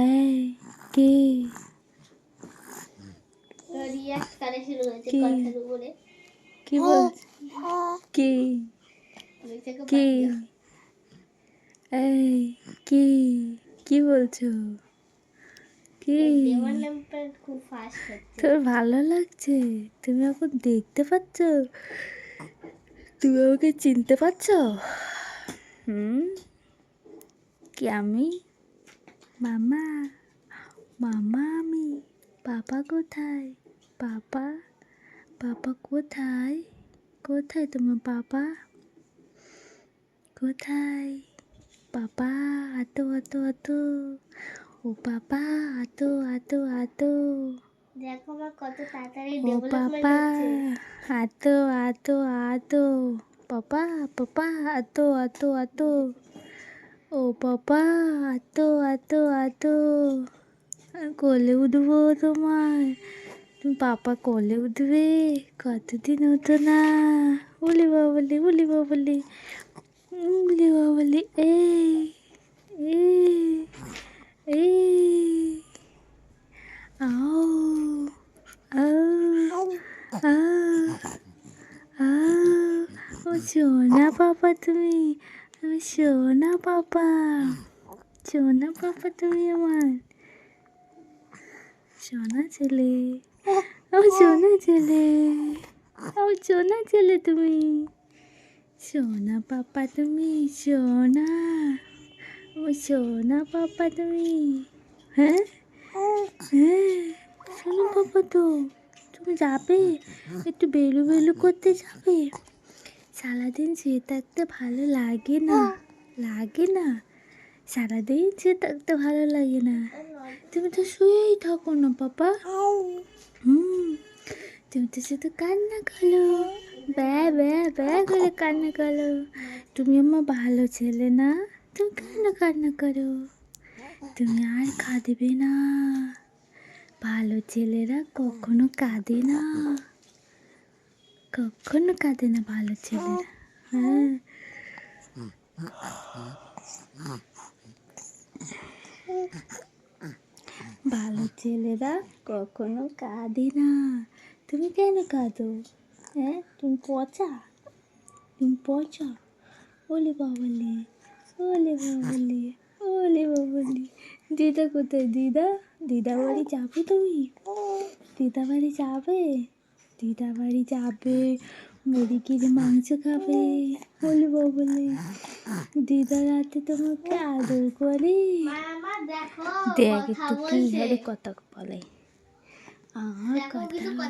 এই কি কি বলছ কি কি এই কি কি বলছো কি তোর ভালো লাগছে? তুমি এখন দেখতে পাচ্ছ? তুমি আমাকে চিনতে পারছো? কি আমি মামা? মামা আমি? পাপা কোথায়? পাপা পাপা কোথায়? কোথায় তোমার পাপা? কোথায় পাপা? আতো আতো আতো ও পাপা আতো আতো আতো দেখো মা কত তাড়াতাড়ি ও পাপা আতো আতো আতো পাপা পাপা আতো আতো আতো ও পাপা আতো আতো আতো কোলে উঠবো তোমার? তুমি পাপা কোলে উঠবে? কতদিন হতো না। বলি বাবলি বলি বাবলি বলি বাবলি এই এই আও আও আও ও সোনা পাপা তুমি সোনা পাপা তুমি আমার সোনা ছেলে ও সোনা ছেলে ও সোনা ছেলে তুমি সোনা পাপা তুমি সোনা ও সোনা পাপা তুমি হ্যাঁ হ্যাঁ সোনা পাপা তো তুমি যাবে একটু বেলু বেলু করতে যাবে? সারাদিন শুয়ে থাকতে ভালো লাগে না? লাগে না? সারাদিন শুয়ে থাকতে ভালো লাগে না? তুমি তো শুয়েই থাকো না পাপা। তুমি তো শুধু কান্না করো, ব্যা ব্যা ব্যা করে কান্না করো। তুমি আমার ভালো ছেলে না? তুমি কেন কান্না করো? তুমি আর কাঁদবে না। ভালো ছেলেরা কখনো কাঁদে না, কখনো কাঁদে না ভালো ছেলেরা। হ্যাঁ ভালো ছেলেরা কখনো কাঁদে না। তুমি কেন কাঁদো? হ্যাঁ তুমি পচা, তুমি পচা। ওলে বাবলি ওলে বাবলি ওলে বাবলি। দিদা কোথায়? দিদা দিদা বাড়ি যাবে তুমি? দিদা বাড়ি যাবে? দিদা বাড়ি যাবে, মুরগির মাংস খাবে। ওলে বাবলি দিদা রাতে তোমাকে আদর করে। দেখ একটু কি হারে কথা বলে আর কথা